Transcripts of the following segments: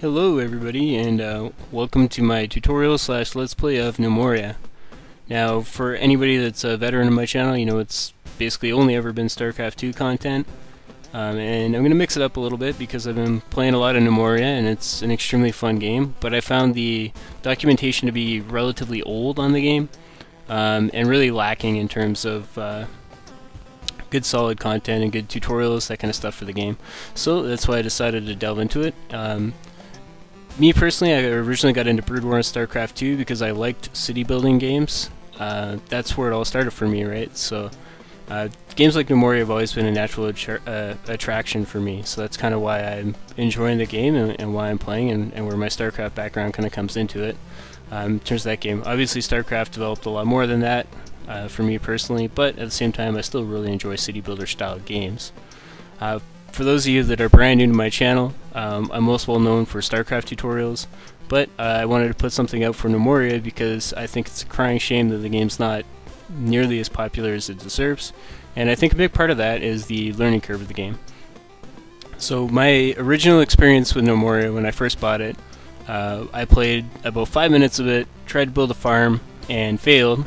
Hello everybody, and welcome to my tutorial slash let's play of Gnomoria. Now, for anybody that's a veteran of my channel, you know it's basically only ever been StarCraft 2 content. And I'm going to mix it up a little bit because I've been playing a lot of Gnomoria and it's an extremely fun game, but I found the documentation to be relatively old on the game, and really lacking in terms of good solid content and good tutorials, that kind of stuff for the game. So that's why I decided to delve into it. Me personally, I originally got into Brood War and StarCraft 2 because I liked city building games. That's where it all started for me, right? So games like Gnomoria have always been a natural attraction for me, so that's kind of why I'm enjoying the game and why I'm playing, and where my StarCraft background kind of comes into it. In terms of that game, obviously StarCraft developed a lot more than that for me personally, but at the same time I still really enjoy city builder style games. For those of you that are brand new to my channel, I'm most well known for StarCraft tutorials, but I wanted to put something out for Gnomoria because I think it's a crying shame that the game's not nearly as popular as it deserves, and I think a big part of that is the learning curve of the game. So my original experience with Gnomoria when I first bought it, I played about 5 minutes of it, tried to build a farm, and failed.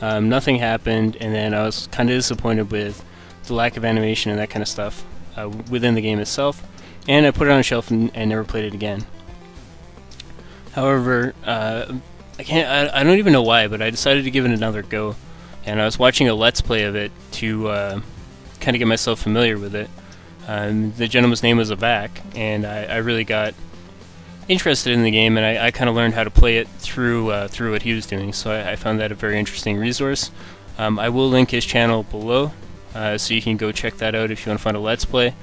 Nothing happened, and then I was kind of disappointed with the lack of animation and that kind of stuff within the game itself, and I put it on a shelf and never played it again. However, I don't even know why, but I decided to give it another go, and I was watching a Let's Play of it to kind of get myself familiar with it. The gentleman's name was Avak, and I really got interested in the game, and I kind of learned how to play it through what he was doing, so I found that a very interesting resource. I will link his channel below, so you can go check that out if you want to find a Let's Play.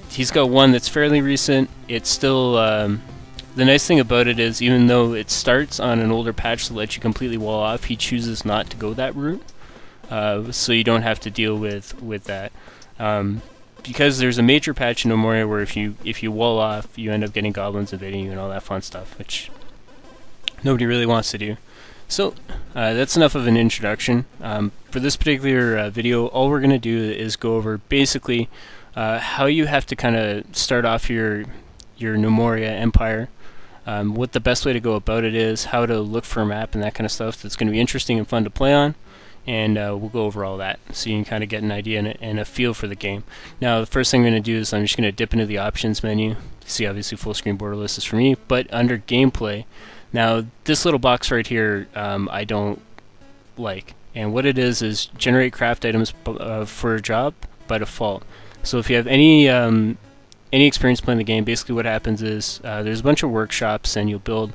He's got one that's fairly recent. It's still, the nice thing about it is, even though it starts on an older patch that lets you completely wall off, he chooses not to go that route, so you don't have to deal with that. Because there's a major patch in Gnomoria where if you wall off, you end up getting goblins invading you and all that fun stuff, which nobody really wants to do. So that's enough of an introduction. For this particular video, all we're going to do is go over basically how you have to kind of start off your Gnomoria empire, what the best way to go about it is, how to look for a map and that kind of stuff that's going to be interesting and fun to play on, and we'll go over all that so you can kind of get an idea and a feel for the game. Now the first thing I'm going to do is I'm just going to dip into the options menu. See, obviously full screen borderless is for me, but under gameplay, now this little box right here I don't like, and what it is generate craft items for a job by default. So if you have any experience playing the game, basically what happens is there's a bunch of workshops, and you'll build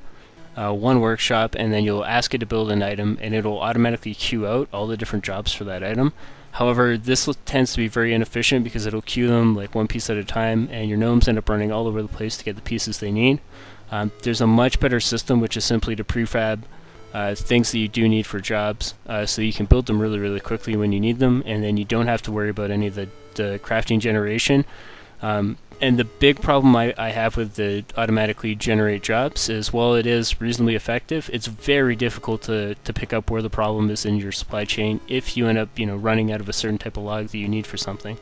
one workshop, and then you'll ask it to build an item, and it'll automatically queue out all the different jobs for that item. However, this tends to be very inefficient because it'll queue them like one piece at a time, and your gnomes end up running all over the place to get the pieces they need. There's a much better system, which is simply to prefab things that you do need for jobs, so you can build them really, really quickly when you need them, and then you don't have to worry about any of the crafting generation. And the big problem I have with the automatically generate jobs is, while it is reasonably effective, it's very difficult to pick up where the problem is in your supply chain if you end up running out of a certain type of log that you need for something.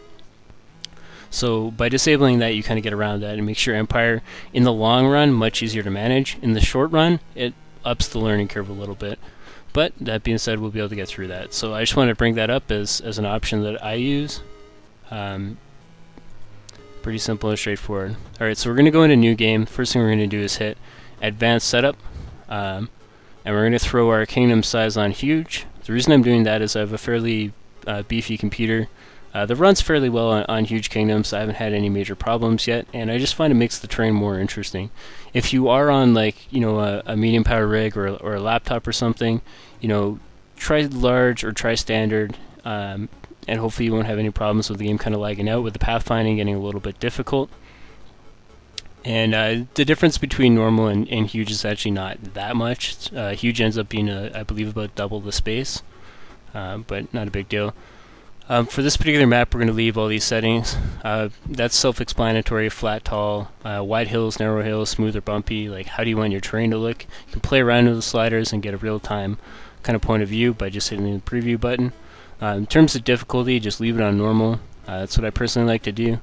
So by disabling that, you kind of get around that and makes your empire in the long run much easier to manage. In the short run, it ups the learning curve a little bit. But that being said, we'll be able to get through that. So I just want to bring that up as an option that I use. Pretty simple and straightforward. Alright, so we're going to go into new game. First thing we're going to do is hit advanced setup, and we're going to throw our kingdom size on huge. The reason I'm doing that is I have a fairly beefy computer that runs fairly well on huge kingdoms. I haven't had any major problems yet, and I just find it makes the terrain more interesting. If you are on a medium power rig or a laptop or something, try large or try standard, and hopefully you won't have any problems with the game kind of lagging out, with the pathfinding getting a little bit difficult. And the difference between normal and huge is actually not that much. Huge ends up being, I believe, about double the space, but not a big deal. For this particular map, we're going to leave all these settings. That's self-explanatory: flat, tall, wide hills, narrow hills, smooth or bumpy. Like, how do you want your terrain to look? You can play around with the sliders and get a real-time kind of point of view by just hitting the preview button. In terms of difficulty, just leave it on normal. That's what I personally like to do.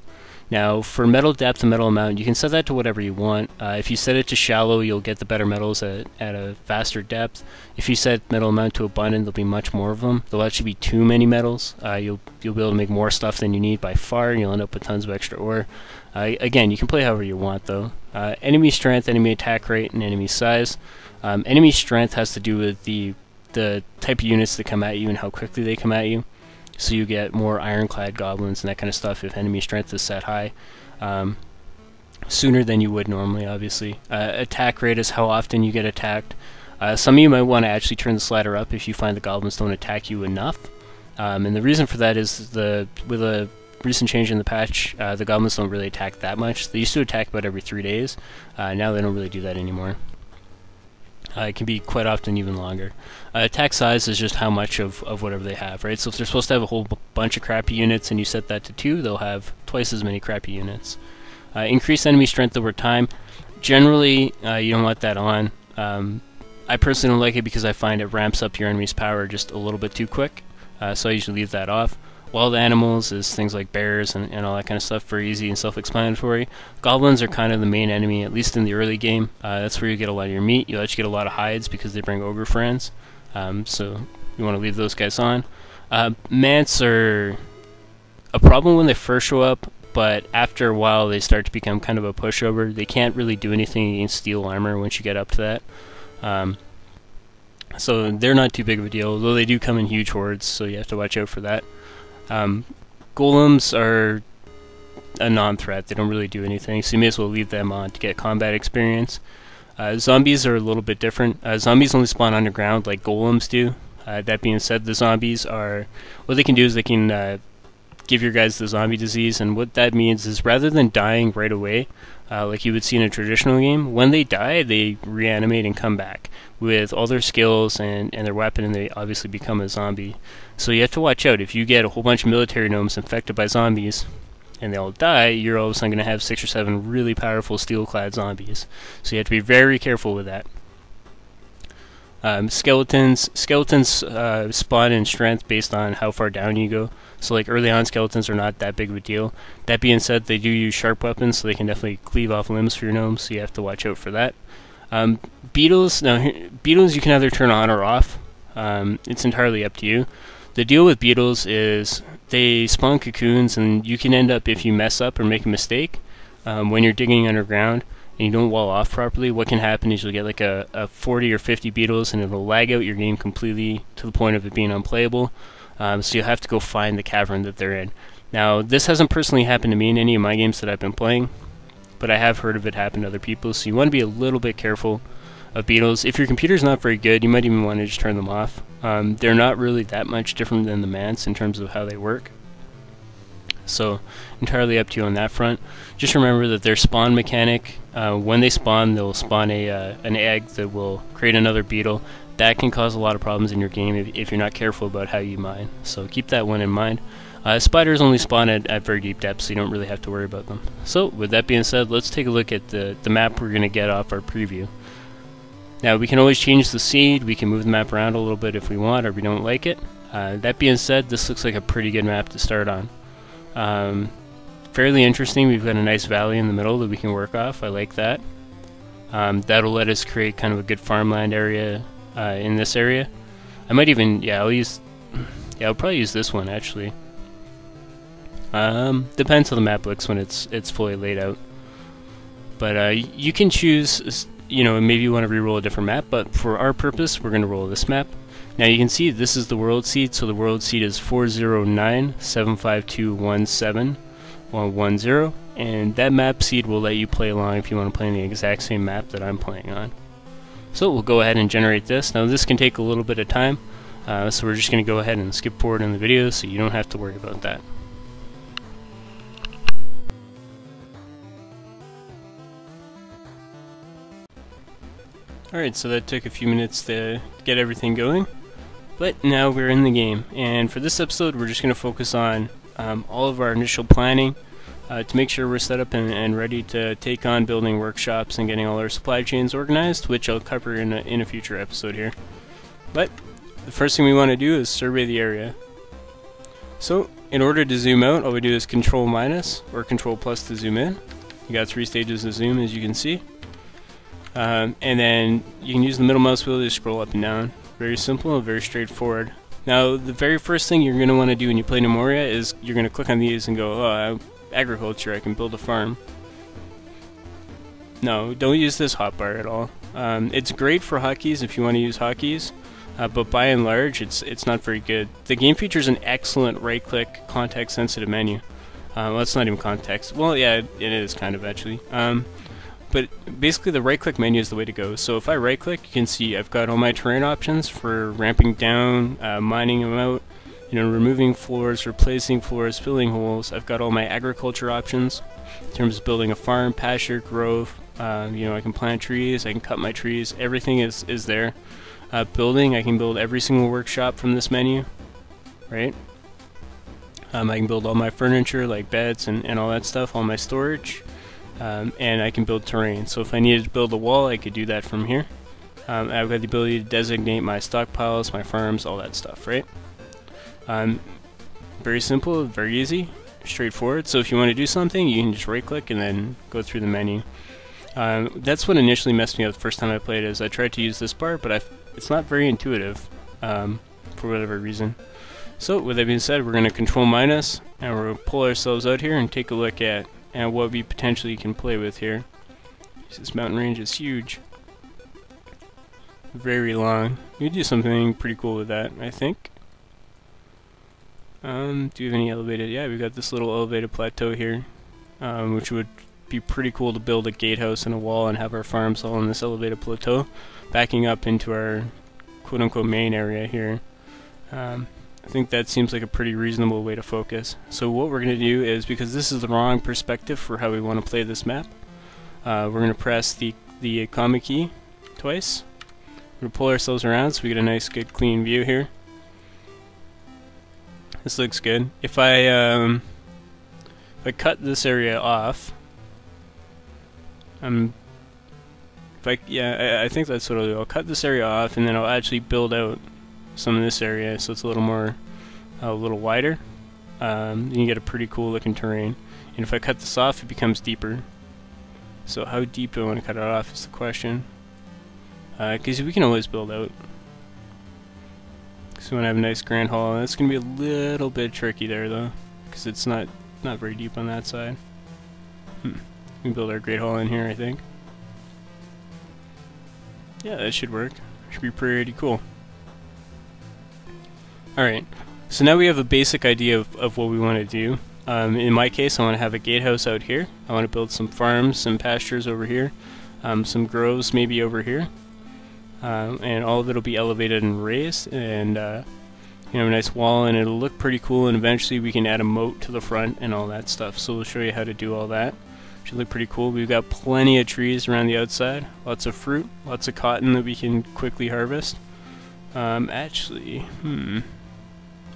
Now, for metal depth and metal amount, you can set that to whatever you want. If you set it to shallow, you'll get the better metals at a faster depth. If you set metal amount to abundant, there'll be much more of them. There'll actually be too many metals. You'll be able to make more stuff than you need by far, and you'll end up with tons of extra ore. Again, you can play however you want, though. Enemy strength, enemy attack rate, and enemy size. Enemy strength has to do with the type of units that come at you and how quickly they come at you. So you get more ironclad goblins and that kind of stuff if enemy strength is set high. Sooner than you would normally, obviously. Attack rate is how often you get attacked. Some of you might want to actually turn the slider up if you find the goblins don't attack you enough. And the reason for that is with a recent change in the patch, the goblins don't really attack that much. They used to attack about every 3 days. Now they don't really do that anymore. It can be quite often even longer. Attack size is just how much of whatever they have, right? So if they're supposed to have a whole bunch of crappy units and you set that to 2, they'll have twice as many crappy units. Increase enemy strength over time. Generally, you don't want that on. I personally don't like it because I find it ramps up your enemy's power just a little bit too quick. So I usually leave that off. Wild animals is things like bears and all that kind of stuff, very easy and self-explanatory. Goblins are kind of the main enemy, at least in the early game. That's where you get a lot of your meat. You'll actually get a lot of hides because they bring ogre friends. So you want to leave those guys on. Mants are a problem when they first show up, but after a while they start to become kind of a pushover. They can't really do anything against steel armor once you get up to that. So they're not too big of a deal, though they do come in huge hordes, so you have to watch out for that. Golems are a non-threat. They don't really do anything, so you may as well leave them on to get combat experience. Zombies are a little bit different. Zombies only spawn underground like golems do. That being said, the zombies are... what they can do is they can give your guys the zombie disease, and what that means is rather than dying right away, like you would see in a traditional game, when they die, they reanimate and come back with all their skills and their weapon, and they obviously become a zombie. So you have to watch out. If you get a whole bunch of military gnomes infected by zombies, and they all die, you're all of a sudden going to have 6 or 7 really powerful steel-clad zombies. So you have to be very careful with that. Skeletons spawn in strength based on how far down you go. So like early on, skeletons are not that big of a deal. That being said, they do use sharp weapons, so they can definitely cleave off limbs for your gnomes, so you have to watch out for that. Beetles, now beetles you can either turn on or off. It's entirely up to you. The deal with beetles is they spawn cocoons, and you can end up, if you mess up or make a mistake, when you're digging underground and you don't wall off properly, what can happen is you'll get like a 40 or 50 beetles, and it'll lag out your game completely to the point of it being unplayable. So you'll have to go find the cavern that they're in. Now, this hasn't personally happened to me in any of my games that I've been playing, but I have heard of it happen to other people, so you want to be a little bit careful of beetles. If your computer's not very good, you might even want to just turn them off. They're not really that much different than the mants in terms of how they work. So, entirely up to you on that front. Just remember that their spawn mechanic, when they spawn, they'll spawn an egg that will create another beetle. That can cause a lot of problems in your game if you're not careful about how you mine. So keep that one in mind. Spiders only spawn at very deep depths, so you don't really have to worry about them. So, with that being said, let's take a look at the map we're going to get off our preview. Now, we can always change the seed, we can move the map around a little bit if we want or we don't like it. That being said, this looks like a pretty good map to start on. Fairly interesting. We've got a nice valley in the middle that we can work off. I like that. That'll let us create kind of a good farmland area in this area. I might even, I'll probably use this one actually. Depends how the map looks when it's fully laid out. But you can choose, maybe you want to re-roll a different map, but for our purpose, we're going to roll this map. Now you can see this is the world seed, so the world seed is 409-752-17-110, and that map seed will let you play along if you want to play on the exact same map that I'm playing on. So we'll go ahead and generate this. Now this can take a little bit of time, so we're just going to go ahead and skip forward in the video so you don't have to worry about that. Alright, so that took a few minutes to get everything going, but now we're in the game, and for this episode we're just going to focus on all of our initial planning to make sure we're set up and ready to take on building workshops and getting all our supply chains organized, which I'll cover in a future episode here. But the first thing we want to do is survey the area. So in order to zoom out, all we do is Control minus or Control plus to zoom in. You got 3 stages of zoom, as you can see. And then you can use the middle mouse wheel to scroll up and down. Very simple and very straightforward. Now, the very first thing you're going to want to do when you play Gnomoria is you're going to click on these and go, oh, agriculture, I can build a farm. No, don't use this hotbar at all. It's great for hotkeys if you want to use hotkeys, but by and large, it's not very good. The game features an excellent right-click, context-sensitive menu. Well, it's not even context. Well, yeah, it is kind of actually. But basically, the right-click menu is the way to go. So if I right-click, you can see I've got all my terrain options for ramping down, mining them out, removing floors, replacing floors, filling holes. I've got all my agriculture options in terms of building a farm, pasture, grove. I can plant trees, I can cut my trees. Everything is there. Building, I can build every single workshop from this menu, right? I can build all my furniture, like beds and all that stuff, all my storage. And I can build terrain. So if I needed to build a wall, I could do that from here. I've got the ability to designate my stockpiles, my farms, all that stuff, right? Very simple, very easy, straightforward. So if you want to do something, you can just right-click and then go through the menu. That's what initially messed me up the first time I played it, is I tried to use this bar, but it's not very intuitive for whatever reason. So with that being said, we're going to Control minus, and we're going to pull ourselves out here and take a look at what we potentially can play with here. This mountain range is huge. Very long. We could do something pretty cool with that, I think. Do we have any elevated? Yeah, we've got this little elevated plateau here, which would be pretty cool to build a gatehouse and a wall and have our farms all on this elevated plateau, backing up into our quote-unquote main area here. I think that seems like a pretty reasonable way to focus. So what we're going to do is, because this is the wrong perspective for how we want to play this map, we're going to press the comma key twice. We're going to pull ourselves around so we get a nice, good, clean view here. This looks good. If I cut this area off, I think that's what I'll do. I'll cut this area off, and then I'll actually build out some of this area so it's a little wider. Then you get a pretty cool looking terrain. And if I cut this off, it becomes deeper. So how deep do I want to cut it off is the question. Because we can always build out. So we want to have a nice grand hall. That's going to be a little bit tricky there though, because it's not very deep on that side. We can build our great hall in here, I think. Yeah, that should work. Should be pretty cool. Alright, so now we have a basic idea of what we want to do. In my case, I want to have a gatehouse out here. I want to build some farms, some pastures over here, some groves maybe over here. And all of it will be elevated and raised, and a nice wall, and it'll look pretty cool, and eventually we can add a moat to the front and all that stuff. So we'll show you how to do all that. Should look pretty cool. We've got plenty of trees around the outside, lots of fruit, lots of cotton that we can quickly harvest.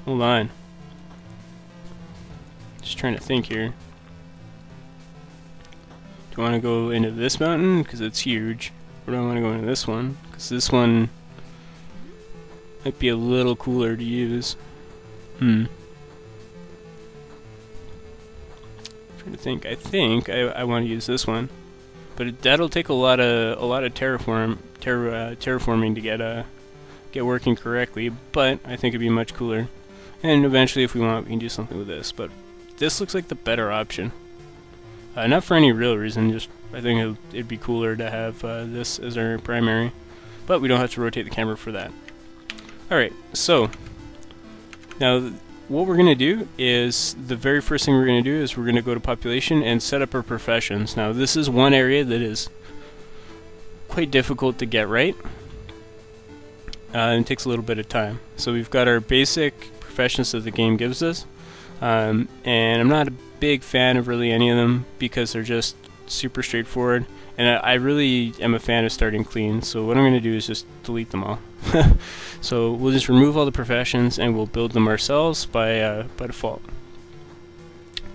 Hold on. Just trying to think here. Do I want to go into this mountain because it's huge, or do I want to go into this one because this one might be a little cooler to use? Trying to think. I think I want to use this one, but that'll take a lot of terraforming to get working correctly. But I think it'd be much cooler. And eventually, if we want, we can do something with this. But this looks like the better option. Not for any real reason, just I think it'd be cooler to have this as our primary. But we don't have to rotate the camera for that. Alright, so now what we're going to do is, the very first thing we're going to do is we're going to go to population and set up our professions. Now this is one area that is quite difficult to get right. And it takes a little bit of time. So we've got our basic professions that the game gives us, and I'm not a big fan of really any of them because they're just super straightforward, and I really am a fan of starting clean. So what I'm going to do is just delete them all. So we'll just remove all the professions and we'll build them ourselves by default.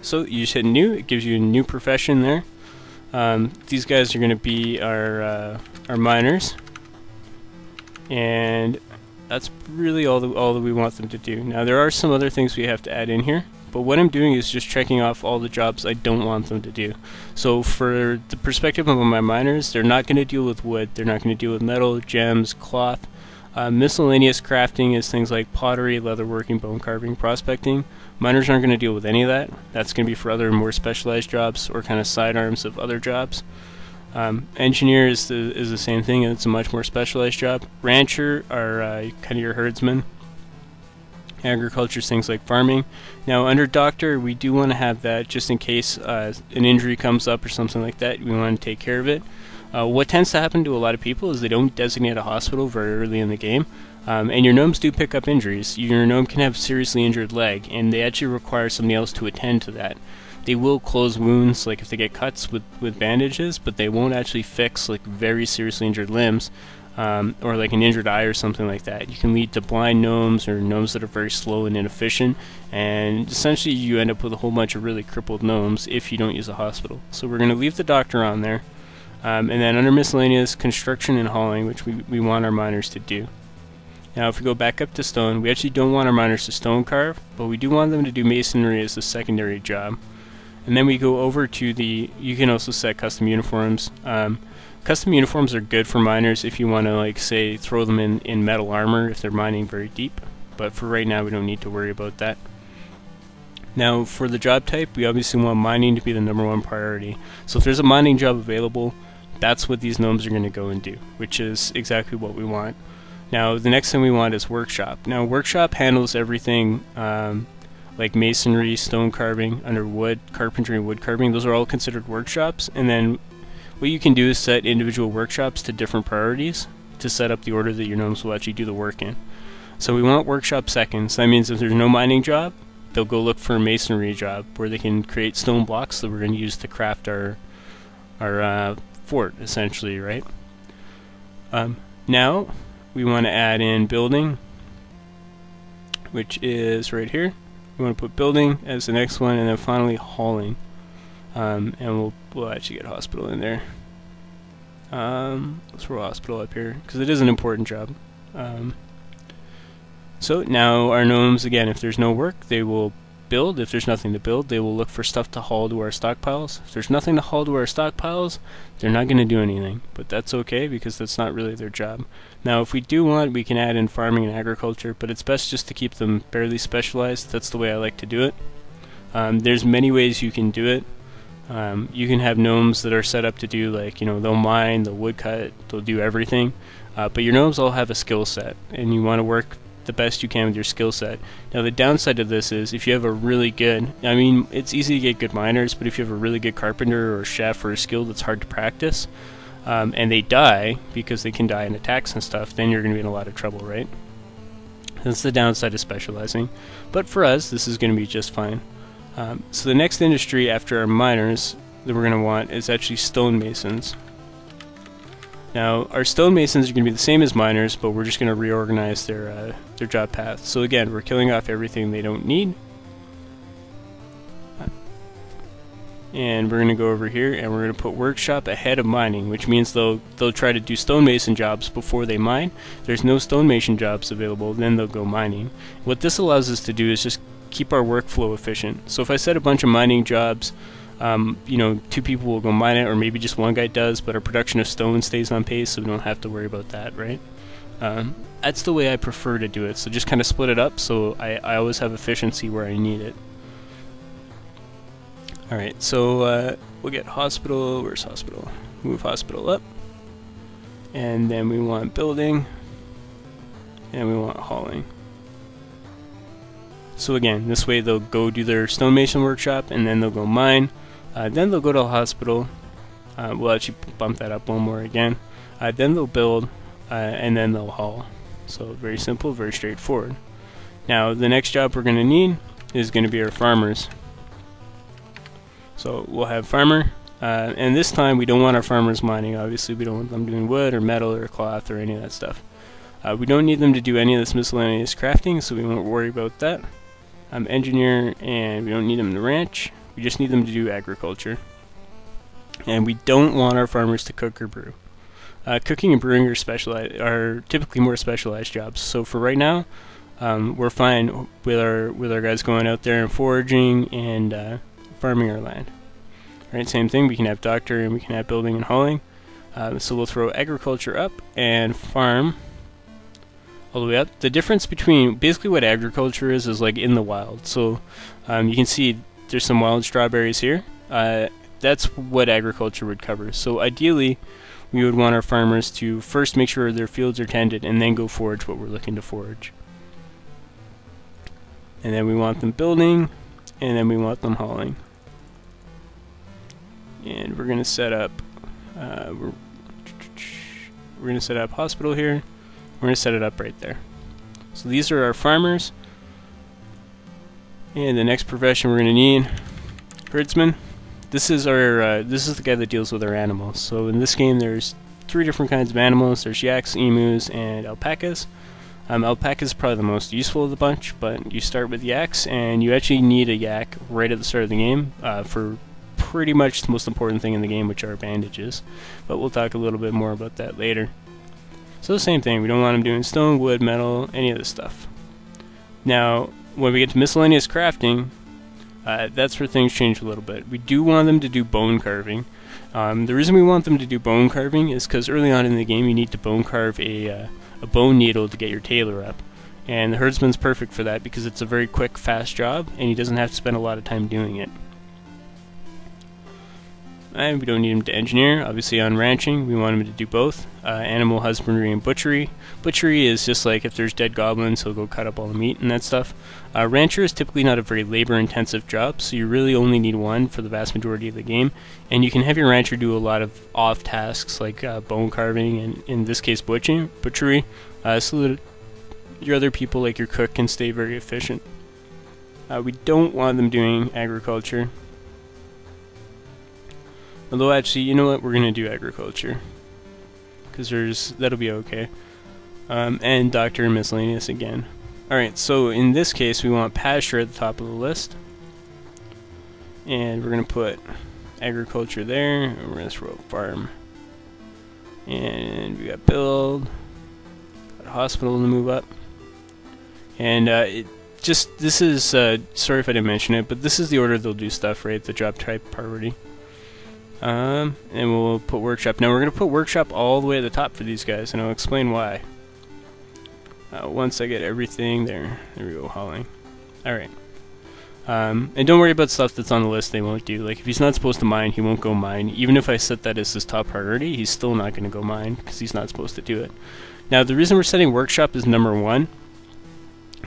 So you just hit new, it gives you a new profession there. These guys are going to be our miners, and that's really all that we want them to do. Now there are some other things we have to add in here, but what I'm doing is just checking off all the jobs I don't want them to do. So for the perspective of my miners, they're not going to deal with wood, they're not going to deal with metal, gems, cloth. Miscellaneous crafting is things like pottery, leatherworking, bone carving, prospecting. Miners aren't going to deal with any of that. That's going to be for other more specialized jobs or kind of sidearms of other jobs. Engineer is the same thing, and it's a much more specialized job. Rancher are kind of your herdsmen. Agriculture is things like farming. Now under doctor, we do want to have that just in case an injury comes up or something like that. We want to take care of it. What tends to happen to a lot of people is they don't designate a hospital very early in the game, and your gnomes do pick up injuries. Your gnome can have a seriously injured leg, and they actually require somebody else to attend to that. They will close wounds, like if they get cuts with bandages, but they won't actually fix like very seriously injured limbs, or like an injured eye or something like that. You can lead to blind gnomes or gnomes that are very slow and inefficient, and essentially you end up with a whole bunch of really crippled gnomes if you don't use a hospital. So we're going to leave the doctor on there. And then under miscellaneous, construction and hauling, which we want our miners to do. Now if we go back up to stone, we actually don't want our miners to stone carve, but we do want them to do masonry as a secondary job. And then we go over to you can also set custom uniforms. Custom uniforms are good for miners if you want to, like, say, throw them in metal armor if they're mining very deep, but for right now we don't need to worry about that. Now for the job type, we obviously want mining to be the #1 priority. So if there's a mining job available, that's what these gnomes are going to go and do, which is exactly what we want. Now the next thing we want is workshop. Now workshop handles everything like masonry, stone carving, under wood, carpentry and wood carving. Those are all considered workshops, and then what you can do is set individual workshops to different priorities to set up the order that your gnomes will actually do the work in. So we want workshop second, so that means if there's no mining job, they'll go look for a masonry job where they can create stone blocks that we're going to use to craft our fort, essentially, right? Now we want to add in building, which is right here. We want to put building as the next one, and then finally hauling. And we'll actually get hospital in there. Let's throw hospital up here because it is an important job. So now our gnomes, again, if there's no work, they will build. If there's nothing to build, they will look for stuff to haul to our stockpiles. If there's nothing to haul to our stockpiles, they're not going to do anything, but that's okay because that's not really their job. Now if we do want, we can add in farming and agriculture, but it's best just to keep them fairly specialized. That's the way I like to do it. There's many ways you can do it. You can have gnomes that are set up to do, like, you know, they'll mine, they'll woodcut, they'll do everything, but your gnomes all have a skill set, and you want to work the best you can with your skill set. Now the downside of this is if you have a really good, I mean, it's easy to get good miners, but if you have a really good carpenter or chef or a skill that's hard to practice, and they die because they can die in attacks and stuff, then you're going to be in a lot of trouble, right? That's the downside of specializing, but for us this is going to be just fine. So the next industry after our miners that we're going to want is actually stonemasons. Now our stonemasons are going to be the same as miners, but we're just going to reorganize their job path. So again, we're killing off everything they don't need, and we're going to go over here and we're going to put workshop ahead of mining, which means they'll try to do stonemason jobs before they mine. If there's no stonemason jobs available, then they'll go mining. What this allows us to do is just keep our workflow efficient. So if I set a bunch of mining jobs, you know, 2 people will go mine it, or maybe just 1 guy does, but our production of stone stays on pace, so we don't have to worry about that, right? That's the way I prefer to do it. So just kind of split it up so I always have efficiency where I need it. Alright, so we'll get hospital. Where's hospital? Move hospital up. And then we want building. And we want hauling. So again, this way they'll go do their stonemason workshop, and then they'll go mine. Then they'll go to a hospital. We'll actually bump that up 1 more again. Then they'll build, and then they'll haul. So very simple, very straightforward. Now the next job we're going to need is going to be our farmers. So we'll have farmer, and this time we don't want our farmers mining. Obviously we don't want them doing wood or metal or cloth or any of that stuff. We don't need them to do any of this miscellaneous crafting, so we won't worry about that. Engineer, and we don't need them to ranch. We just need them to do agriculture. And we don't want our farmers to cook or brew. Cooking and brewing are typically more specialized jobs. So for right now, we're fine with our guys going out there and foraging and farming our land. Right, same thing. We can have doctor and we can have building and hauling. So we'll throw agriculture up and farm all the way up. The difference between basically what agriculture is like in the wild. So you can see there's some wild strawberries here. That's what agriculture would cover. So ideally, we would want our farmers to first make sure their fields are tended and then go forage what we're looking to forage. And then we want them building, and then we want them hauling. And we're going to set up we're going to set up hospital here. We're going to set it up right there. So these are our farmers. And the next profession we're going to need, herdsman. This is our this is the guy that deals with our animals. So in this game there's 3 different kinds of animals. There's yaks, emus, and alpacas. Alpacas is probably the most useful of the bunch, but you start with yaks, and you actually need a yak right at the start of the game for pretty much the most important thing in the game, which are bandages. But we'll talk a little bit more about that later. So the same thing, we don't want them doing stone, wood, metal, any of this stuff. Now, when we get to miscellaneous crafting, that's where things change a little bit. We do want them to do bone carving. The reason we want them to do bone carving is because early on in the game you need to bone carve a bone needle to get your tailor up. And the herdsman's perfect for that because it's a very quick, fast job, and he doesn't have to spend a lot of time doing it. And we don't need him to engineer. Obviously on ranching, we want him to do both. Animal husbandry and butchery. Butchery is just like if there's dead goblins, he'll go cut up all the meat and that stuff. Rancher is typically not a very labor-intensive job, so you really only need one for the vast majority of the game. And you can have your rancher do a lot of off tasks like bone carving and, in this case, butchery, so that your other people, like your cook, can stay very efficient. We don't want them doing agriculture. Although actually, you know what, we're going to do agriculture. Because that'll be okay. And doctor and miscellaneous again. Alright, so in this case we want pasture at the top of the list. And we're going to put agriculture there. And we're going to throw farm. And we got build. Got hospital to move up. And this is, sorry if I didn't mention it, but this is the order they'll do stuff, right? The job type priority. And we'll put workshop. Now we're going to put workshop all the way at the top for these guys, and I'll explain why. Once I get everything there we go, hauling. Alright. And don't worry about stuff that's on the list they won't do. Like if he's not supposed to mine, he won't go mine. Even if I set that as his top priority, he's still not going to go mine, because he's not supposed to do it. Now the reason we're setting workshop as number 1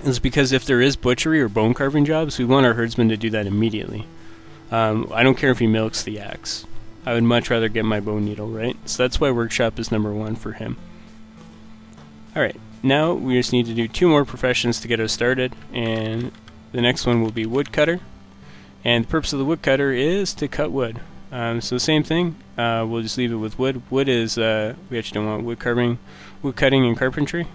is because if there is butchery or bone carving jobs, we want our herdsman to do that immediately. I don't care if he milks the yaks. I would much rather get my bone needle, right? So that's why workshop is number 1 for him. Alright, now we just need to do 2 more professions to get us started, and the next one will be woodcutter. And the purpose of the woodcutter is to cut wood. So the same thing, we'll just leave it with wood. Wood is, we actually don't want wood cutting and carpentry.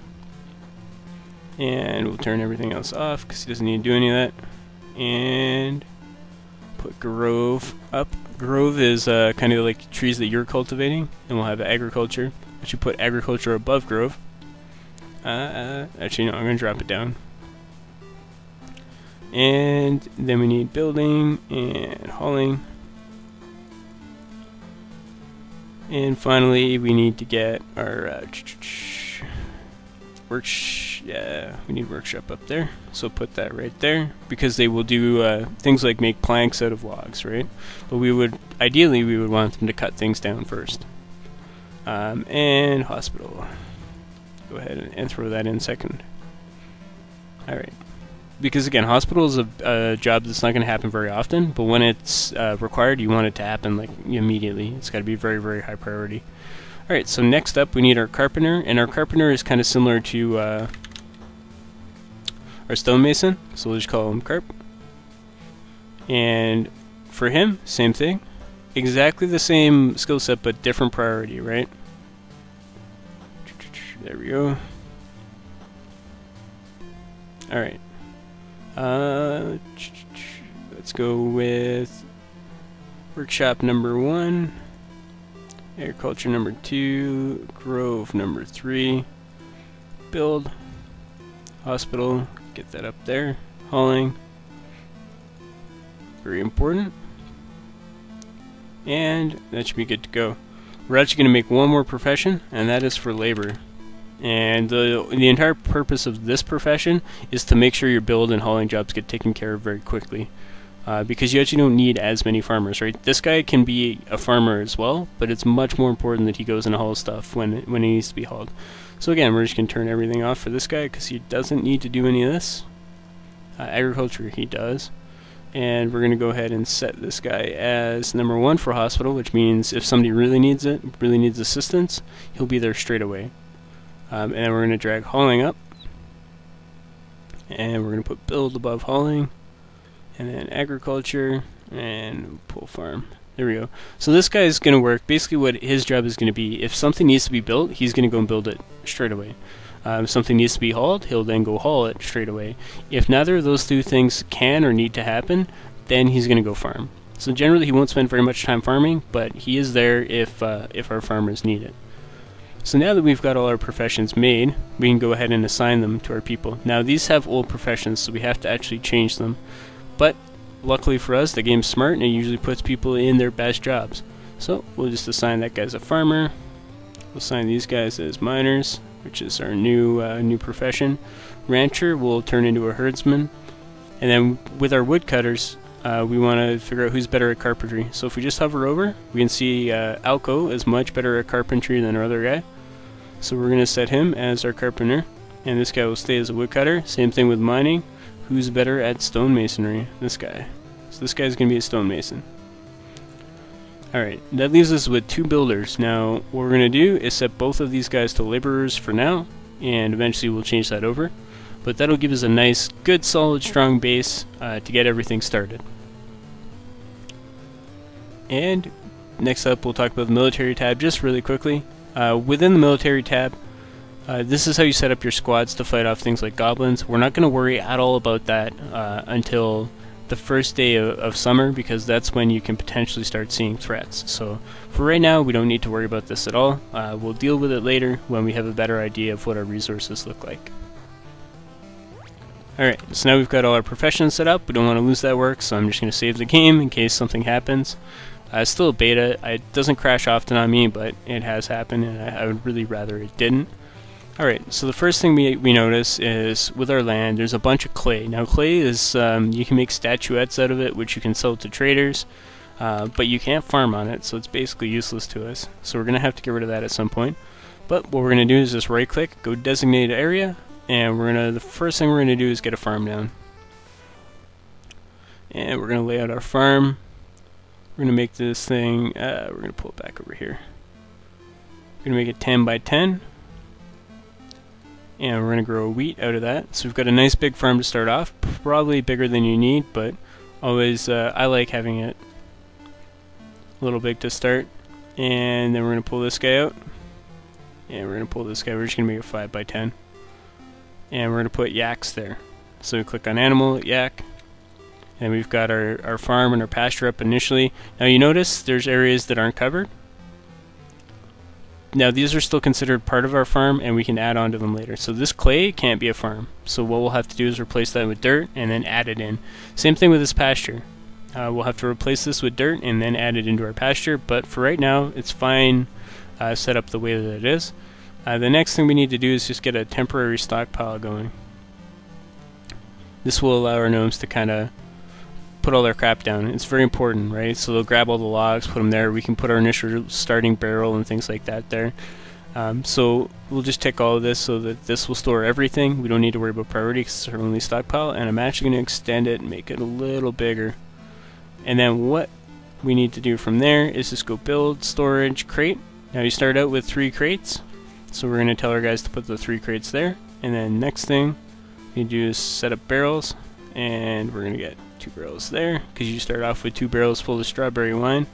And we'll turn everything else off because he doesn't need to do any of that. And put grove up. Grove is kind of like trees that you're cultivating, and we'll have agriculture. I should put agriculture above grove. Actually, no, I'm going to drop it down. And then we need building and hauling. And finally, we need to get our we need workshop up there, so put that right there, because they will do things like make planks out of logs, right? But ideally we would want them to cut things down first. And hospital, go ahead and throw that in second. Alright, because again, hospital is a job that's not going to happen very often, but when it's required, you want it to happen like immediately. It's got to be very, very high priority. Alright, so next up we need our carpenter, and our carpenter is kind of similar to our stonemason, so we'll just call him Carp. And for him, same thing. Exactly the same skill set, but different priority, right? There we go. Alright. Let's go with workshop number 1. Agriculture number 2, grove number 3, build, Hospital, get that up there. Hauling, very important. And that should be good to go. We're actually going to make one more profession, and that is for labor. And the entire purpose of this profession is to make sure your build and hauling jobs get taken care of very quickly. Because you actually don't need as many farmers, right? This guy can be a farmer as well, but it's much more important that he goes and hauls stuff when it needs to be hauled. So again, we're just going to turn everything off for this guy because he doesn't need to do any of this. Agriculture, he does. And we're going to go ahead and set this guy as number 1 for hospital, which means if somebody really needs it, really needs assistance, he'll be there straight away. And then we're going to drag hauling up. And we're going to put build above hauling. And then agriculture, and pull farm. There we go. So this guy is going to work. Basically what his job is going to be, if something needs to be built, he's going to go and build it straight away. If something needs to be hauled, he'll then go haul it straight away. If neither of those two things can or need to happen, then he's going to go farm. So generally he won't spend very much time farming, but he is there if our farmers need it. So now that we've got all our professions made, we can go ahead and assign them to our people. Now these have old professions, so we have to actually change them. But luckily for us, the game's smart and it usually puts people in their best jobs. So we'll just assign that guy as a farmer. We'll assign these guys as miners, which is our new profession. Rancher will turn into a herdsman. And then with our woodcutters, we want to figure out who's better at carpentry. So if we just hover over, we can see Alco is much better at carpentry than our other guy. So we're going to set him as our carpenter. And this guy will stay as a woodcutter. Same thing with mining. Who's better at stonemasonry? This guy. So this guy's going to be a stonemason. Alright, that leaves us with 2 builders. Now, what we're going to do is set both of these guys to laborers for now, and eventually we'll change that over. But that'll give us a nice, good, solid, strong base to get everything started. And next up, we'll talk about the military tab just really quickly. Within the military tab, this is how you set up your squads to fight off things like goblins. We're not going to worry at all about that until the first day of summer, because that's when you can potentially start seeing threats. So for right now, we don't need to worry about this at all. We'll deal with it later when we have a better idea of what our resources look like. Alright, so now we've got all our professions set up. We don't want to lose that work, so I'm just going to save the game in case something happens. It's still a beta. It doesn't crash often on me, but it has happened, and I would really rather it didn't. Alright, so the first thing we notice is with our land, there's a bunch of clay. Now clay is, you can make statuettes out of it, which you can sell to traders, but you can't farm on it, so it's basically useless to us. So we're going to have to get rid of that at some point. But what we're going to do is just right click, go designate area, and the first thing we're going to do is get a farm down. And we're going to lay out our farm. We're going to make this thing, we're going to pull it back over here. We're going to make it 10 by 10. And we're going to grow wheat out of that. So we've got a nice big farm to start off. Probably bigger than you need, but always, I like having it a little big to start. And then we're going to pull this guy out. And we're going to pull this guy. We're just going to make it 5 by 10. And we're going to put yaks there. So we click on animal, yak. And we've got our farm and our pasture up initially. Now you notice there's areas that aren't covered. Now these are still considered part of our farm, and we can add on to them later. So this clay can't be a farm. So what we'll have to do is replace that with dirt and then add it in. Same thing with this pasture. We'll have to replace this with dirt and then add it into our pasture, but for right now it's fine set up the way that it is. The next thing we need to do is just get a temporary stockpile going. This will allow our gnomes to kind of put all their crap down. It's very important, right? So they'll grab all the logs, put them there. We can put our initial starting barrel and things like that there. So we'll just tick all of this so that this will store everything. We don't need to worry about priority because it's our only stockpile. And I'm actually going to extend it and make it a little bigger. And then what we need to do from there is just go build, storage, crate. Now you start out with 3 crates. So we're going to tell our guys to put the 3 crates there. And then next thing we do is set up barrels. And we're going to get 2 barrels there, because you start off with 2 barrels full of strawberry wine.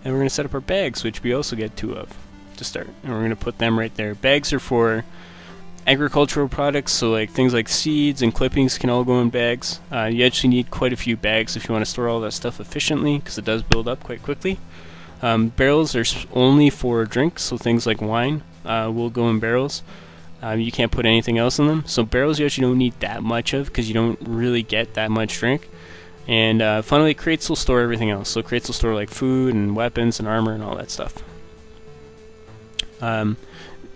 And we're going to set up our bags, which we also get 2 of to start. And we're going to put them right there. Bags are for agricultural products, so like things like seeds and clippings can all go in bags. You actually need quite a few bags if you want to store all that stuff efficiently, because it does build up quite quickly. Barrels are only for drinks, so things like wine will go in barrels. You can't put anything else in them. So barrels you actually don't need that much of because you don't really get that much drink. And finally, crates will store everything else. So crates will store like food and weapons and armor and all that stuff.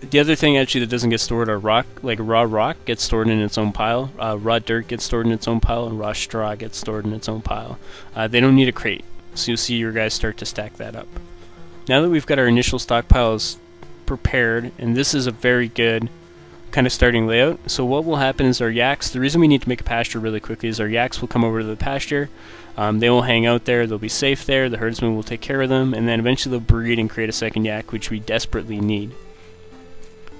The other thing actually that doesn't get stored are rock, like raw rock gets stored in its own pile, raw dirt gets stored in its own pile, and raw straw gets stored in its own pile. They don't need a crate, so you'll see your guys start to stack that up. Now that we've got our initial stockpiles prepared, and this is a very good kind of starting layout, so what will happen is our yaks, the reason we need to make a pasture really quickly is our yaks will come over to the pasture, they will hang out there, they'll be safe there, the herdsman will take care of them, and then eventually they'll breed and create a second yak, which we desperately need.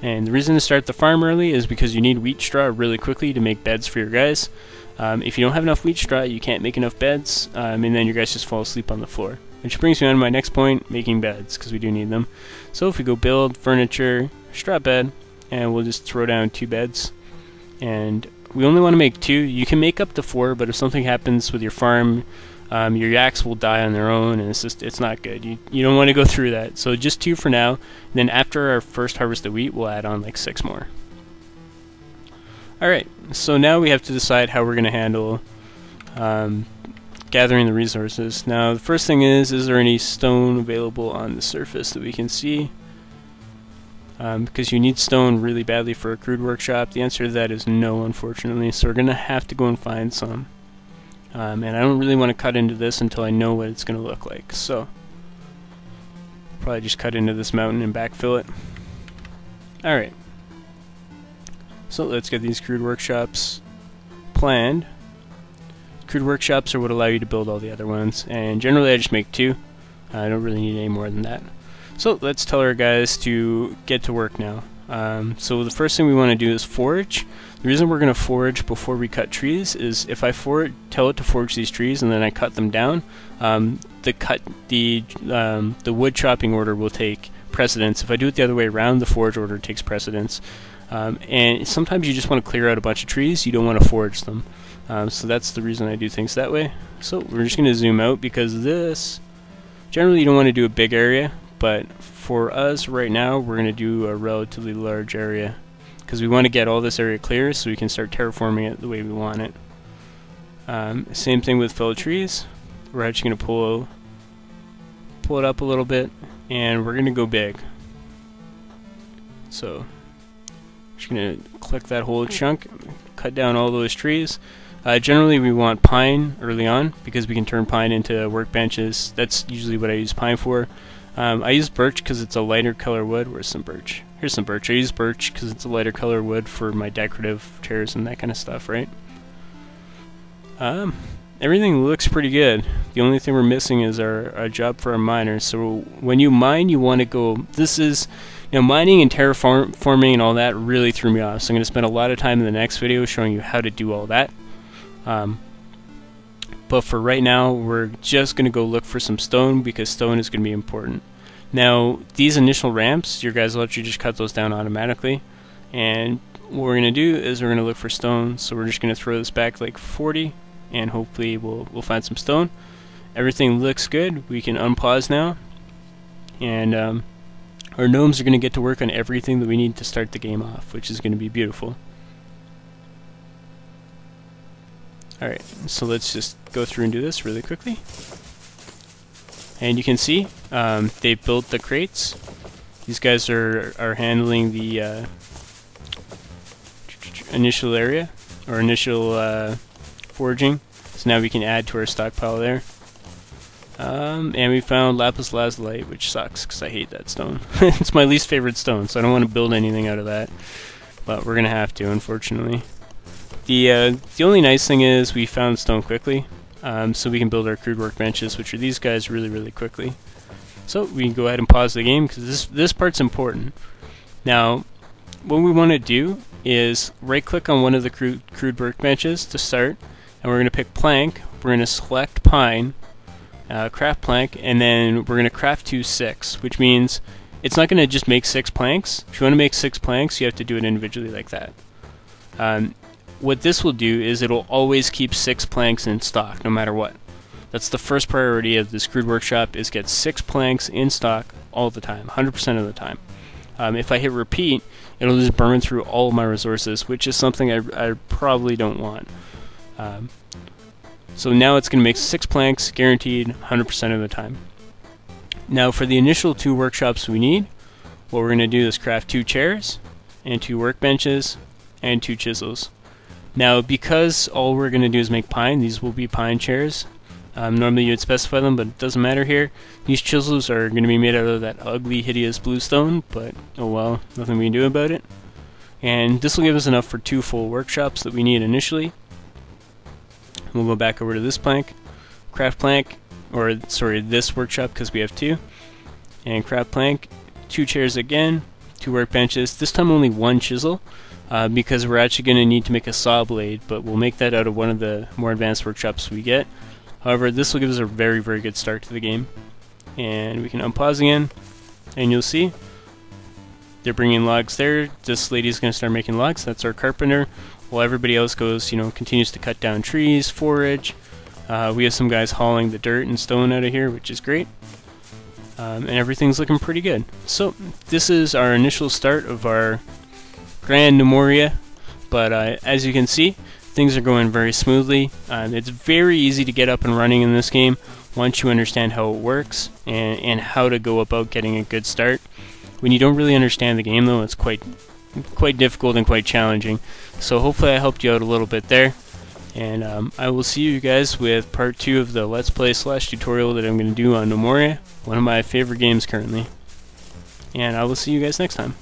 And the reason to start the farm early is because you need wheat straw really quickly to make beds for your guys. If you don't have enough wheat straw, you can't make enough beds, and then your guys just fall asleep on the floor. Which brings me on to my next point, making beds, because we do need them. So if we go build, furniture, straw bed, and we'll just throw down 2 beds. And we only want to make 2. You can make up to 4, but if something happens with your farm, your yaks will die on their own, and it's not good. You don't want to go through that. So just 2 for now. And then after our first harvest of wheat, we'll add on like 6 more. Alright, so now we have to decide how we're going to handle gathering the resources. Now the first thing is there any stone available on the surface that we can see? Because you need stone really badly for a crude workshop. The answer to that is no, unfortunately, so we're going to have to go and find some. And I don't really want to cut into this until I know what it's going to look like, so probably just cut into this mountain and backfill it. Alright, so let's get these crude workshops planned. Crude workshops are what allow you to build all the other ones, and generally I just make 2. I don't really need any more than that. So let's tell our guys to get to work now. So the first thing we want to do is forage. The reason we're going to forage before we cut trees is if I tell it to forage these trees and then I cut them down, the wood chopping order will take precedence. If I do it the other way around, the forage order takes precedence. And sometimes you just want to clear out a bunch of trees, you don't want to forage them. So that's the reason I do things that way. So we're just going to zoom out because this, generally you don't want to do a big area, but for us right now we're going to do a relatively large area because we want to get all this area clear so we can start terraforming it the way we want it. Same thing with fellow trees. We're actually going to pull it up a little bit, and we're going to go big. So just going to click that whole chunk, cut down all those trees. Generally we want pine early on because we can turn pine into workbenches. That's usually what I use pine for. I use birch because it's a lighter color wood. Where's some birch? Here's some birch. I use birch because it's a lighter color wood for my decorative chairs and that kind of stuff, right? Everything looks pretty good. The only thing we're missing is our job for our miners. So when you mine, you want to go... This is... You know, mining and terraforming and all that really threw me off. So I'm going to spend a lot of time in the next video showing you how to do all that. But for right now, we're just going to go look for some stone because stone is going to be important. Now, these initial ramps, your guys will let you just cut those down automatically. And what we're going to do is we're going to look for stone. So we're just going to throw this back like 40, and hopefully we'll find some stone. Everything looks good. We can unpause now. And our gnomes are going to get to work on everything that we need to start the game off, which is going to be beautiful. Alright, so let's just go through and do this really quickly. And you can see they built the crates. These guys are handling the initial area, or initial foraging. So now we can add to our stockpile there. And we found lapis lazuli, which sucks because I hate that stone. It's my least favorite stone, so I don't want to build anything out of that. But we're going to have to, unfortunately. The only nice thing is we found stone quickly, so we can build our crude workbenches, which are these guys, really quickly. So we can go ahead and pause the game because this part's important. Now, what we want to do is right-click on one of the crude workbenches to start, and we're going to pick plank. We're going to select pine, craft plank, and then we're going to craft 2 6, which means it's not going to just make 6 planks. If you want to make 6 planks, you have to do it individually like that. What this will do is it'll always keep 6 planks in stock, no matter what. That's the first priority of this crude workshop, is get 6 planks in stock all the time, 100% of the time. if I hit repeat, it'll just burn through all of my resources, which is something I probably don't want. So now it's going to make 6 planks guaranteed 100% of the time. Now for the initial 2 workshops we need, what we're going to do is craft 2 chairs and 2 workbenches and 2 chisels. Now because all we're going to do is make pine, these will be pine chairs. Normally you would specify them, but it doesn't matter here. These chisels are going to be made out of that ugly, hideous bluestone, but oh well, nothing we can do about it. And this will give us enough for 2 full workshops that we need initially. We'll go back over to this plank, craft plank, or sorry, this workshop because we have 2, and craft plank, 2 chairs again, 2 workbenches, this time only 1 chisel, because we're actually going to need to make a saw blade, but we'll make that out of one of the more advanced workshops we get. However, this will give us a very, very good start to the game. And we can unpause again, and you'll see they're bringing logs there. This lady's going to start making logs. That's our carpenter. While everybody else goes, continues to cut down trees, forage. We have some guys hauling the dirt and stone out of here, which is great. And everything's looking pretty good. So this is our initial start of our Grand Gnomoria. But as you can see, things are going very smoothly. It's very easy to get up and running in this game once you understand how it works and how to go about getting a good start. When you don't really understand the game though, it's quite difficult and quite challenging. So hopefully I helped you out a little bit there. And I will see you guys with part 2 of the Let's Play / tutorial that I'm going to do on Gnomoria, one of my favorite games currently. And I will see you guys next time.